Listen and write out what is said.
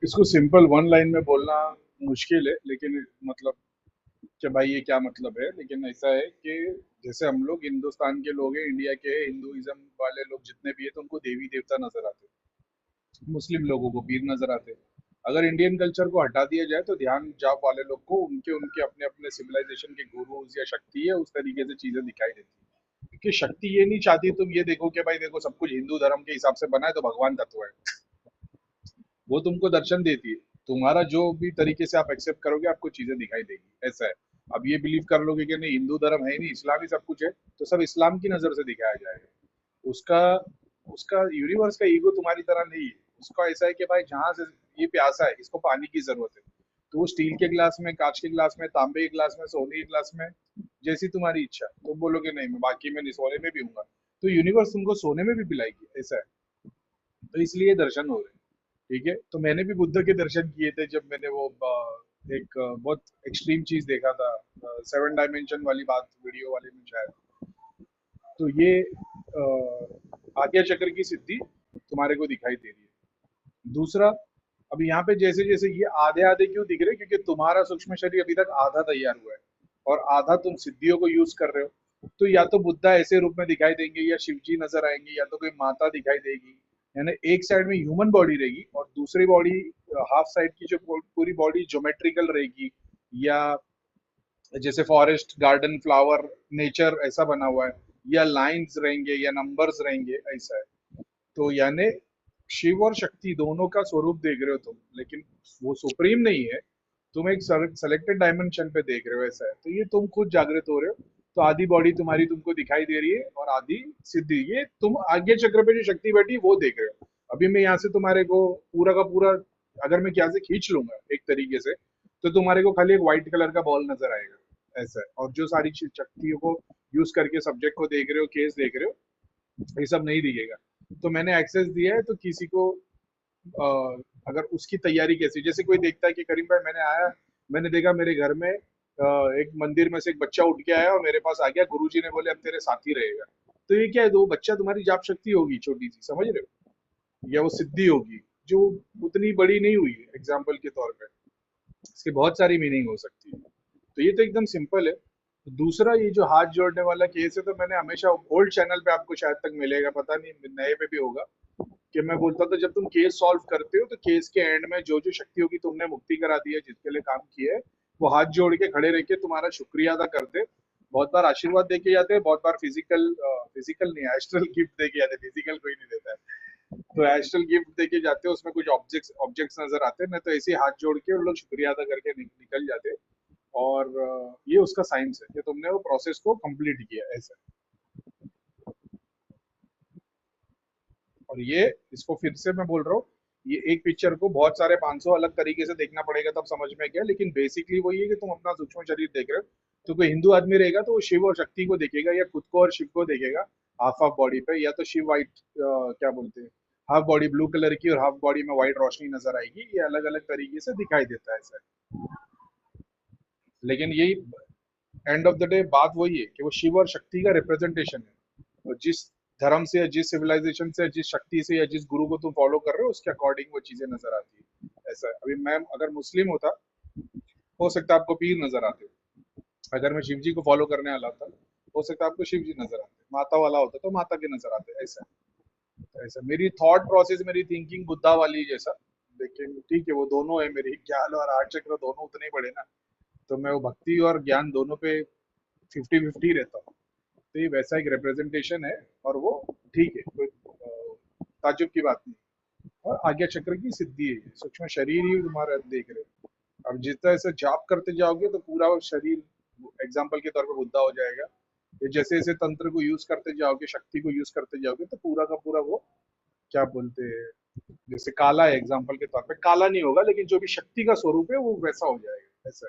इसको simple one line में बोलना मुश्किल है, लेकिन मतलब कि भाई ये क्या मतलब है, लेकिन ऐसा है कि जैसे हम लोग हिंदुस्तान के लोग हैं, इंडिया के हिंदुइज्म वाले लोग जितने भी है, तो उनको देवी देवता नजर आते हैं, मुस्लिम लोगों को पीर नजर आते हैं। अगर इंडियन कल्चर को हटा दिया जाए तो ध्यान जाप वाले लोग को उनके उनके अपने अपने सिविलाइजेशन के गुरुज या शक्ति है, उस तरीके से चीजें दिखाई देती है। क्योंकि शक्ति ये नहीं चाहती तुम ये देखो कि भाई देखो सब कुछ हिंदू धर्म के हिसाब से बना है तो भगवान तत्व है। वो तुमको दर्शन देती है, तुम्हारा जो भी तरीके से आप एक्सेप्ट करोगे आपको चीजें दिखाई देगी, ऐसा है। अब ये बिलीव कर लोगे कि नहीं हिंदू धर्म है ही नहीं, इस्लाम ही सब कुछ है, तो सब इस्लाम की नजर से दिखाया जाएगा। उसका उसका यूनिवर्स का ईगो तुम्हारी तरह नहीं है। उसका ऐसा है कि भाई जहां से ये प्यासा है, इसको पानी की जरूरत है, तो वो स्टील के गिलास में, कांच के गिलास में, तांबे के गिलास में, सोने के गिलास में, जैसी तुम्हारी इच्छा, तो बोलोगे नहीं मैं बाकी में नहीं, सोने में भी हूँ, तो यूनिवर्स तुमको सोने में भी पिलाएगी, ऐसा है। तो इसलिए दर्शन हो रहे हैं। ठीक है, तो मैंने भी बुद्ध के दर्शन किए थे जब मैंने वो बहुत एक्सट्रीम चीज देखा था, 7 डायमेंशन वाली बात वीडियो वाले में शायद। तो ये आज्ञा चक्र की सिद्धि तुम्हारे को दिखाई दे रही है। दूसरा, अब यहाँ पे जैसे जैसे ये आधे आधे क्यों दिख रहे हैं, क्योंकि तुम्हारा सूक्ष्म शरीर अभी तक आधा तैयार हुआ है और आधा तुम सिद्धियों को यूज कर रहे हो। तो या तो बुद्धा ऐसे रूप में दिखाई देंगे, या शिव जी नजर आएंगे, या तो कोई माता दिखाई देगी। यानी एक साइड में ह्यूमन बॉडी रहेगी और दूसरी बॉडी, हाफ साइड की जो पूरी बॉडी ज्योमेट्रिकल रहेगी, या जैसे फॉरेस्ट गार्डन फ्लावर नेचर ऐसा बना हुआ है, या लाइंस रहेंगे या नंबर्स रहेंगे, ऐसा है। तो यानी शिव और शक्ति दोनों का स्वरूप देख रहे हो तुम, लेकिन वो सुप्रीम नहीं है। तुम एक सेलेक्टेड डायमेंशन पे देख रहे हो, ऐसा है। तो ये तुम खुद जागृत हो रहे हो। तो आधी बॉडी तुम्हारी तुमको दिखाई दे रही है और आधी सिद्धि, ये तुम आज्ञा चक्र पे जो शक्ति बैठी वो देख रहे हो। अभी मैं यहाँ से तुम्हारे को पूरा का पूरा, अगर मैं यहाँ से खींच लूंगा एक तरीके से, तो तुम्हारे को खाली एक व्हाइट कलर का बॉल नजर आएगा, ऐसा है। और जो सारी शक्तियों को यूज करके सब्जेक्ट को देख रहे हो, केस देख रहे हो, ये सब नहीं दिखेगा। तो मैंने एक्सेस दिया है, तो किसी को अगर उसकी तैयारी कैसी, जैसे कोई देखता है कि करीम भाई मैंने आया, मैंने देखा मेरे घर में एक मंदिर में से एक बच्चा उठ के आया और मेरे पास आ गया, गुरुजी ने बोले अब तेरे साथ ही रहेगा। तो ये क्या है, तो वो बच्चा तुम्हारी जाप शक्ति होगी छोटी सी, समझ रहे हो, या वो सिद्धि होगी जो उतनी बड़ी नहीं हुई है, एग्जाम्पल के तौर पे। इसकी बहुत सारी मीनिंग हो सकती है। तो ये तो एकदम सिंपल है। दूसरा, ये जो हाथ जोड़ने वाला केस है, तो मैंने हमेशा ओल्ड चैनल पे आपको शायद तक मिलेगा, पता नहीं नए पे भी होगा, कि मैं बोलता था जब तुम केस सॉल्व करते हो तो केस के एंड में जो जो शक्तियों की तुमने मुक्ति करा दी है, जिसके लिए काम किया है, वो हाथ जोड़ के खड़े रह के तुम्हारा शुक्रिया अदा करते। बहुत बार आशीर्वाद देके जाते हैं, बहुत बार फिजिकल, फिजिकल नहीं, एस्ट्रल गिफ्ट देके जाते हैं, फिजिकल कोई नहीं देता है। तो एस्ट्रल गिफ्ट देके जाते हैं, उसमें कुछ ऑब्जेक्ट्स ऑब्जेक्ट्स नजर आते हैं, नहीं तो ऐसे ही हाथ जोड़ के उन लोग शुक्रिया अदा करके निकल जाते हैं। और ये उसका साइंस है कि तुमने वो प्रोसेस को कंप्लीट किया, ऐसा। और ये, इसको फिर से मैं बोल रहा हूँ, ये एक पिक्चर को बहुत सारे 500 अलग तरीके से देखना पड़ेगा तब समझ में गया, लेकिन बेसिकली वही है कि तुम अपना सूक्ष्म शरीर देख रहे हो। तो कोई हिंदू आदमी रहेगा तो वो शिव और शक्ति को देखेगा, या खुद को और शिव को देखेगा हाफ हाफ बॉडी पे, या तो शिव व्हाइट, क्या बोलते हैं, हाफ बॉडी ब्लू कलर की और हाफ बॉडी में व्हाइट रोशनी नजर आएगी, ये अलग अलग तरीके से दिखाई देता है ऐसा। लेकिन यही एंड ऑफ द डे बात वही है कि वो शिव और शक्ति का रिप्रेजेंटेशन है। और जिस धर्म से या जिस सिविलाइजेशन से, जिस शक्ति से या जिस गुरु को तुम फॉलो कर रहे हो, उसके अकॉर्डिंग वो चीजें नजर आती है, ऐसा है। अभी मैं अगर मुस्लिम होता, हो सकता है आपको पीर नजर आते। अगर मैं शिव जी को फॉलो करने वाला था, हो सकता है आपको शिव जी नजर आते। माता वाला होता तो माता के नजर आते, ऐसा है। ऐसा मेरी थॉट प्रोसेस, मेरी थिंकिंग बुद्धा वाली जैसा। लेकिन ठीक है, वो दोनों है, मेरी ज्ञान और आर्ट चक्र दोनों उतने ही बड़े ना। तो मैं वो भक्ति और ज्ञान दोनों पे 50-50 रहता हूँ। तो ये वैसा एक रिप्रेजेंटेशन है, और वो ठीक है, कोई ताज्जुब की बात नहीं। और आज्ञा चक्र की सिद्धि है, सूक्ष्म शरीर ही तुम्हारा देख रहे हो। अब जितना ऐसे जाप करते जाओगे तो पूरा वो शरीर एग्जाम्पल के तौर पे बुद्धा हो जाएगा। ये जैसे जैसे तंत्र को यूज करते जाओगे, शक्ति को यूज करते जाओगे, तो पूरा का पूरा वो, क्या बोलते हैं, जैसे काला है एग्जाम्पल के तौर पे, काला नहीं होगा लेकिन जो भी शक्ति का स्वरूप है वो वैसा हो जाएगा, ऐसा।